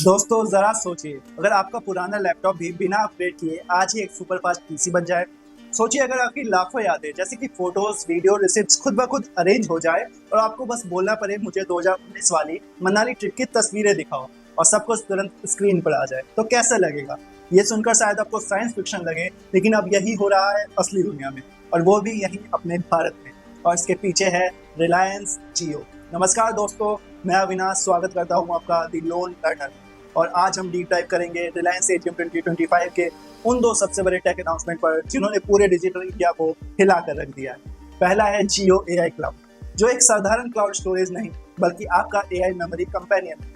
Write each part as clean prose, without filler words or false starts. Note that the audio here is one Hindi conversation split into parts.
दोस्तों जरा सोचिए, अगर आपका पुराना लैपटॉप भी बिना अपडेट किए आज ही एक सुपर फास्ट पीसी बन जाए। सोचिए अगर आपकी लाखों यादें जैसे कि फोटोज, वीडियो, रिसिप्ट्स खुद ब खुद अरेंज हो जाए और आपको बस बोलना पड़े मुझे 2019 वाली मनाली ट्रिप की तस्वीरें दिखाओ और सब कुछ तुरंत स्क्रीन पर आ जाए, तो कैसा लगेगा। ये सुनकर शायद आपको साइंस फिक्शन लगे, लेकिन अब यही हो रहा है असली दुनिया में, और वो भी यही अपने भारत में। और इसके पीछे है रिलायंस जियो। नमस्कार दोस्तों, मैं अविनाश स्वागत करता हूँ आपका दी लोन लर्नर। और आज हम डीप डाइव करेंगे रिलायंस एजीएम 2025 के उन दो सबसे बड़े टेक अनाउंसमेंट पर जिन्होंने पूरे डिजिटल इंडिया को हिला कर रख दिया है। पहला है जियो एआई क्लाउड, जो एक साधारण क्लाउड स्टोरेज नहीं बल्कि आपका एआई मेमोरी कंपेनियन है।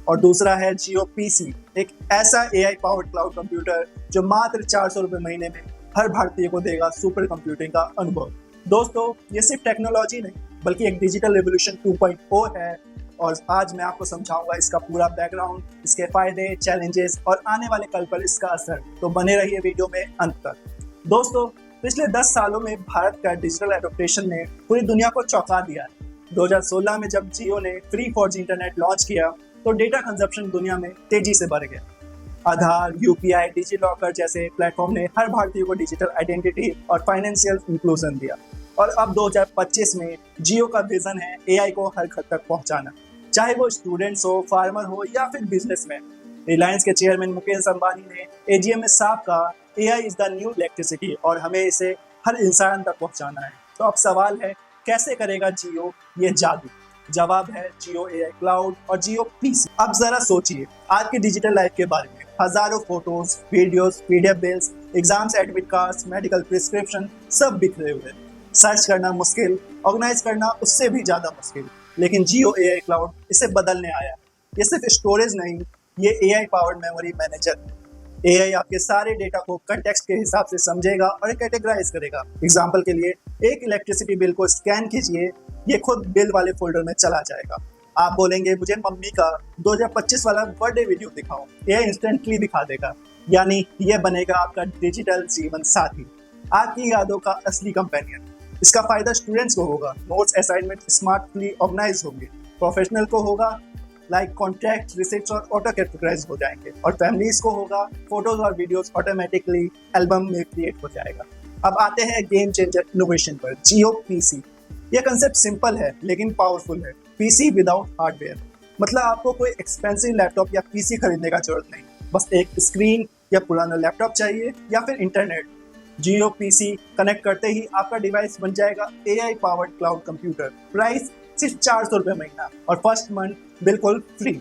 और दूसरा है जियो पीसी, एक ऐसा एआई पावर्ड क्लाउड कंप्यूटर जो मात्र 400 रुपये महीने में हर भारतीय को देगा सुपर कंप्यूटिंग का अनुभव। दोस्तों, ये सिर्फ टेक्नोलॉजी नहीं बल्कि एक डिजिटल रेवोल्यूशन 2.0 है, और आज मैं आपको समझाऊंगा इसका पूरा बैकग्राउंड, इसके फायदे, चैलेंजेस और आने वाले कल पर इसका असर। तो बने रहिए वीडियो में अंत तक। दोस्तों, पिछले 10 सालों में भारत का डिजिटल एडॉप्टेशन ने पूरी दुनिया को चौंका दिया है। 2016 में जब जियो ने फ्री 4G इंटरनेट लॉन्च किया तो डेटा कंजप्शन दुनिया में तेजी से बढ़ गया। आधार, यूपीआई, डिजिलॉकर जैसे प्लेटफॉर्म ने हर भारतीय को डिजिटल आइडेंटिटी और फाइनेंशियल इंक्लूजन दिया। और अब 2025 में जियो का विजन है एआई को हर घर तक पहुंचाना, चाहे वो स्टूडेंट्स हो, फार्मर हो या फिर बिजनेसमैन। रिलायंस के चेयरमैन मुकेश अंबानी ने एजीएम में साफ कहा, AI is the new electricity और हमें इसे हर इंसान तक पहुंचाना है। तो अब सवाल है, कैसे करेगा जियो ये जादू? जवाब है जियो एआई क्लाउड और जियो पीसी। अब जरा सोचिए आज की डिजिटल लाइफ के बारे में। हजारों photos, videos, PDF bills, exams, admit cards, medical prescription सब बिखरे हुए। सर्च करना मुश्किल, ऑर्गेनाइज करना उससे भी ज्यादा मुश्किल। लेकिन जियो एआई क्लाउड इसे बदलने आया। ये सिर्फ स्टोरेज नहीं, ये एआई पावर्ड मेमोरी मैनेजर है। एआई आपके सारे डेटा को कंटेक्स्ट के हिसाब से समझेगा और कैटेगराइज करेगा। एग्जांपल के लिए, एक इलेक्ट्रिसिटी बिल को स्कैन कीजिए, ये खुद बिल वाले फोल्डर में चला जाएगा। आप बोलेंगे मुझे मम्मी का 2025 वाला बर्थडे वीडियो दिखाओ, एआई इंस्टेंटली दिखा देगा। यानी ये बनेगा आपका डिजिटल जीवन साथी, आपकी यादों का असली कंपेनियन। इसका फायदा स्टूडेंट्स को होगा, नोट्स, असाइनमेंट स्मार्टली ऑर्गेनाइज होंगे। प्रोफेशनल को होगा, लाइक कॉन्टैक्ट, रिसिप्ट्स और ऑटो कैटेगराइज हो जाएंगे। और फैमिलीज को होगा, फोटोज और वीडियोस ऑटोमेटिकली एल्बम में क्रिएट हो जाएगा। अब आते हैं गेम चेंजर इनोवेशन पर, जियो पीसी। यह कंसेप्ट सिंपल है लेकिन पावरफुल है। पीसी विदाउट हार्डवेयर, मतलब आपको कोई एक्सपेंसिव लैपटॉप या पीसी खरीदने का जरूरत नहीं, बस एक स्क्रीन या पुराना लैपटॉप चाहिए या फिर इंटरनेट। जियो पीसी कनेक्ट करते ही आपका डिवाइस बन जाएगा AI powered cloud computer. Price सिर्फ 400 रुपये महीना और फर्स्ट मंथ बिल्कुल फ्री।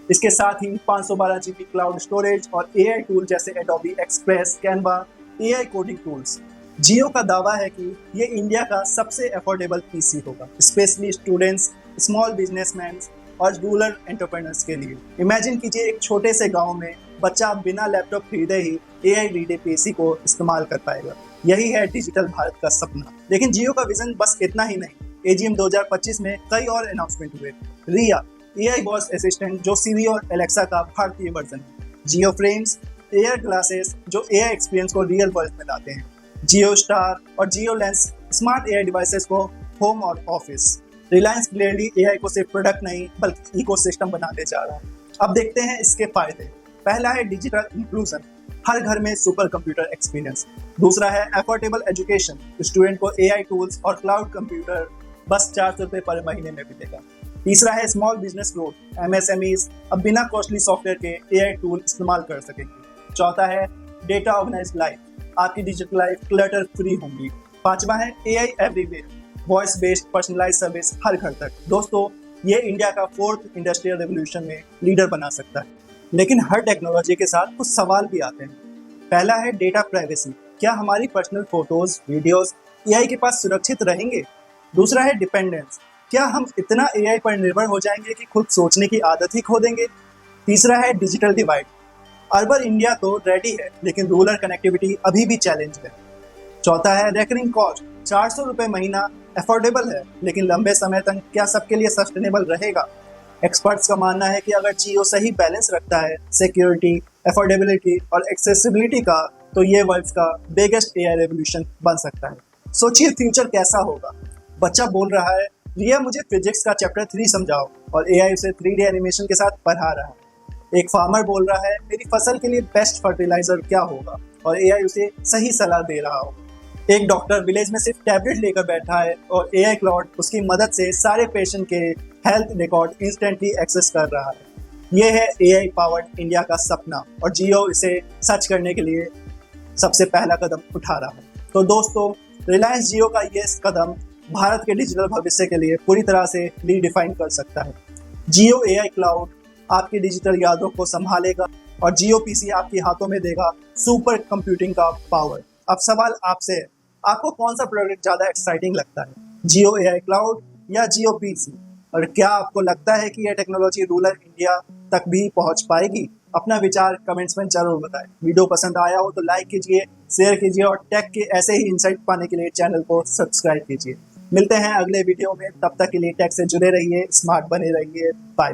इसके साथ ही 512 GB क्लाउड स्टोरेज और एआई टूल जैसे Adobe Express, Canva, AI coding tools. Jio का दावा है कि ये इंडिया का सबसे अफोर्डेबल पीसी होगा, स्पेशली स्टूडेंट्स, स्मॉल बिजनेसमैन और रूरल एंटरप्रेन्योर्स के लिए। इमेजिन कीजिए एक छोटे से गांव में बच्चा बिना लैपटॉप खरीदे ही एआई रेडी पीसी को इस्तेमाल कर पाएगा। यही है डिजिटल भारत का सपना। लेकिन जियो का विजन बस इतना ही नहीं। एजीएम 2025 में कई और अनाउंसमेंट हुए। रिया, एआई वॉइस असिस्टेंट जो सिरी और एलेक्सा का भारतीय वर्जन है। जियो फ्रेम्स, एआई ग्लासेस जो एआई एक्सपीरियंस को रियल वर्ल्ड में लाते हैं। जियो स्टार और जियो लेंस, स्मार्ट एआई डिवाइसेस को होम और ऑफिस। रिलायंस क्लियरली एआई को सिर्फ प्रोडक्ट नहीं बल्कि इकोसिस्टम बनाने जा रहा है। अब देखते हैं इसके फायदे। पहला है डिजिटल इंक्लूजन, हर घर में सुपर कंप्यूटर एक्सपीरियंस। दूसरा है अफोर्डेबल एजुकेशन, स्टूडेंट को एआई टूल्स और क्लाउड कंप्यूटर बस 400 रुपये पर महीने में मिलेगा। तीसरा है स्मॉल बिजनेस ग्रोथ, एमएसएमईज अब बिना कॉस्टली सॉफ्टवेयर के एआई टूल इस्तेमाल कर सकेंगे। चौथा है डेटा ऑर्गेनाइज लाइफ, आपकी डिजिटल लाइफ क्लटर फ्री होंगी। पांचवा है AI everywhere, voice based personalise service हर घर तक। दोस्तों, ये इंडिया का 4th इंडस्ट्रियल रेवोल्यूशन में लीडर बना सकता है। लेकिन हर टेक्नोलॉजी के साथ कुछ सवाल भी आते हैं। पहला है डेटा प्राइवेसी, क्या हमारी पर्सनल फोटोज, वीडियोस एआई के पास सुरक्षित रहेंगे? दूसरा है डिपेंडेंस, क्या हम इतना एआई पर निर्भर हो जाएंगे कि खुद सोचने की आदत ही खो देंगे? तीसरा है डिजिटल डिवाइड, अर्बन इंडिया तो रेडी है लेकिन रूरल कनेक्टिविटी अभी भी चैलेंज है। चौथा है रेकरिंग कॉस्ट, 400 रुपये महीना अफोर्डेबल है लेकिन लंबे समय तक क्या सबके लिए सस्टेनेबल रहेगा? एक्सपर्ट्स का मानना है कि अगर जियो सही बैलेंस रखता है सिक्योरिटी, अफोर्डेबिलिटी और एक्सेसिबिलिटी का, तो ये वर्ल्ड का बिगेस्ट एआई रेवोल्यूशन बन सकता है। सोचिए फ्यूचर कैसा होगा। बच्चा बोल रहा है, रिया मुझे फिजिक्स का चैप्टर 3 समझाओ, और एआई उसे 3D एनिमेशन के साथ पढ़ा रहा है। एक फार्मर बोल रहा है मेरी फसल के लिए बेस्ट फर्टिलाइजर क्या होगा और एआई उसे सही सलाह दे रहा हो। एक डॉक्टर विलेज में सिर्फ टैबलेट लेकर बैठा है और एआई क्लाउड उसकी मदद से सारे पेशेंट के हेल्थ रिकॉर्ड इंस्टेंटली एक्सेस कर रहा है। ये है एआई पावर्ड इंडिया का सपना और जियो इसे सच करने के लिए सबसे पहला कदम उठा रहा है। तो दोस्तों, रिलायंस जियो का ये कदम भारत के डिजिटल भविष्य के लिए पूरी तरह से रीडिफाइन कर सकता है। जियो एआई क्लाउड आपकी डिजिटल यादों को संभालेगा और जियो पीसी आपके हाथों में देगा सुपर कंप्यूटिंग का पावर। अब सवाल आपसे है, आपको कौन सा प्रोडक्ट ज़्यादा एक्साइटिंग लगता है, जियो एआई क्लाउड या जियो पीसी? और क्या आपको लगता है कि यह टेक्नोलॉजी रूरल इंडिया तक भी पहुंच पाएगी? अपना विचार कमेंट्स में जरूर बताएं। वीडियो पसंद आया हो तो लाइक कीजिए, शेयर कीजिए और टेक के ऐसे ही इंसाइट पाने के लिए चैनल को सब्सक्राइब कीजिए। मिलते हैं अगले वीडियो में, तब तक के लिए टेक से जुड़े रहिए, स्मार्ट बने रहिए। बाय।